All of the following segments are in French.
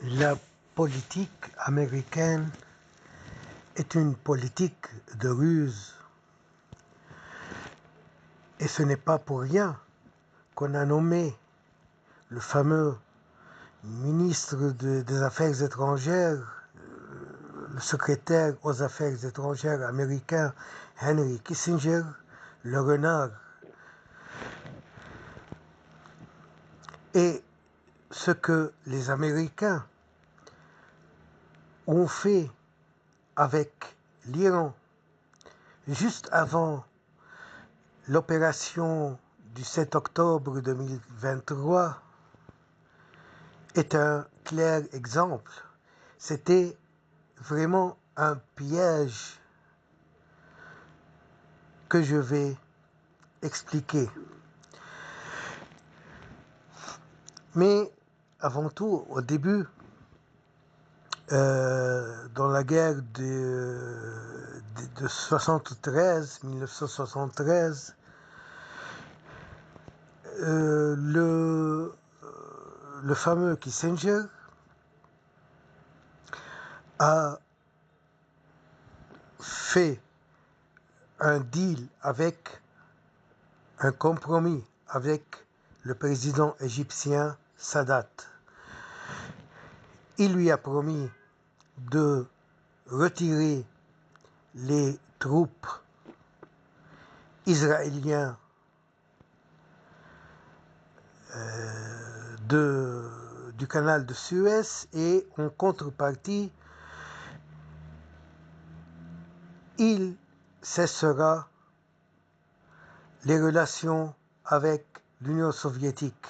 La politique américaine est une politique de ruse. Et ce n'est pas pour rien qu'on a nommé le fameux ministre des Affaires étrangères, le secrétaire aux Affaires étrangères américain Henry Kissinger, le renard. Et ce que les Américains ont fait avec l'Iran juste avant l'opération du 7 octobre 2023 est un clair exemple. C'était vraiment un piège que je vais expliquer. Mais avant tout, au début, dans la guerre de 1973, le fameux Kissinger a fait un deal un compromis avec le président égyptien Sadat. Il lui a promis de retirer les troupes israéliennes du canal de Suez et en contrepartie, il cessera les relations avec l'Union soviétique.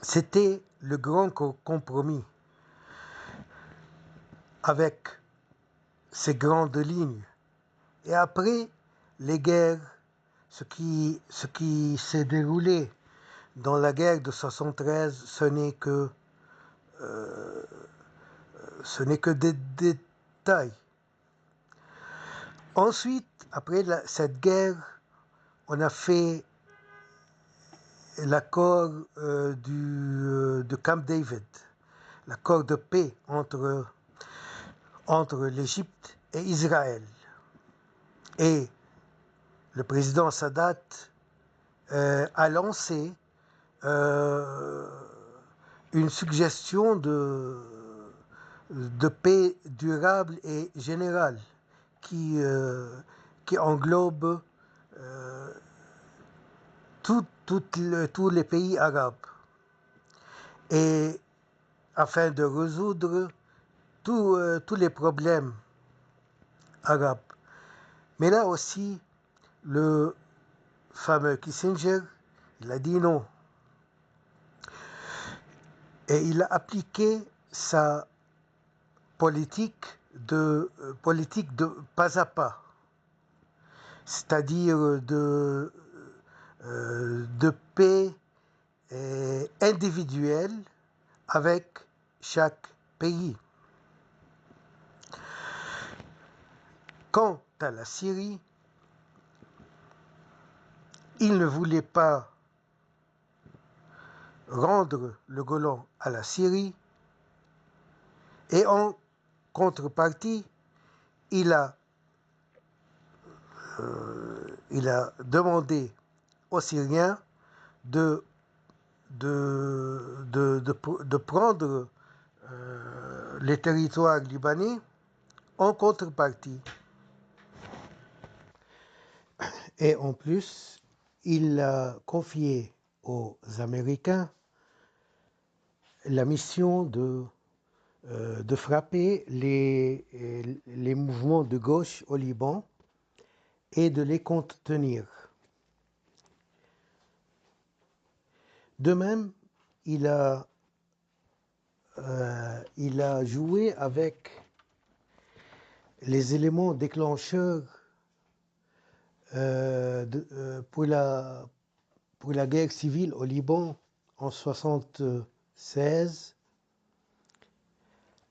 C'était le grand compromis avec ces grandes lignes. Et après les guerres, ce qui s'est déroulé dans la guerre de 73, ce n'est que des détails. Ensuite, après cette guerre, on a fait l'accord de Camp David, l'accord de paix entre l'Égypte et Israël. Et le président Sadat a lancé une suggestion de paix durable et générale qui englobe tous les pays arabes, et afin de résoudre tous les problèmes arabes. Mais là aussi, le fameux Kissinger, il a dit non. Et il a appliqué sa politique de pas à pas, c'est-à-dire de paix individuelle avec chaque pays. Quant à la Syrie, il ne voulait pas rendre le Golan à la Syrie, et en contrepartie, il a demandé aux Syriens de prendre les territoires libanais en contrepartie. Et en plus, il a confié aux Américains la mission de frapper les mouvements de gauche au Liban et de les contenir. De même, il a joué avec les éléments déclencheurs pour la guerre civile au Liban en 1976,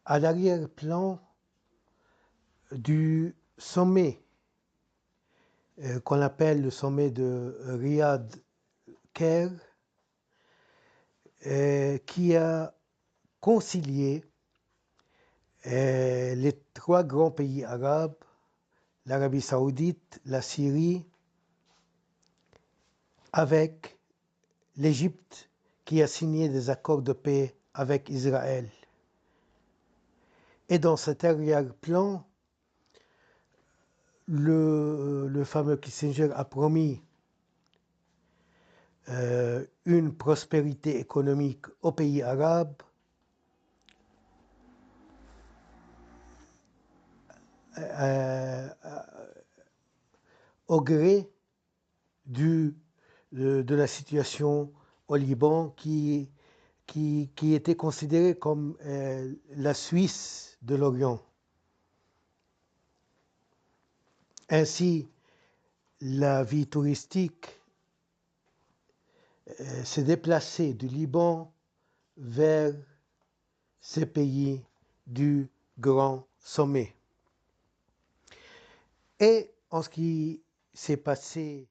à l'arrière-plan du sommet qu'on appelle le sommet de Riyad-Caire, qui a concilié les trois grands pays arabes, l'Arabie saoudite, la Syrie, avec l'Égypte qui a signé des accords de paix avec Israël. Et dans cet arrière-plan, le fameux Kissinger a promis une prospérité économique aux pays arabes, au gré de la situation au Liban qui était considérée comme la Suisse de l'Orient. Ainsi, la vie touristique s'est déplacée du Liban vers ces pays du Grand Sommet. Et en ce qui s'est passé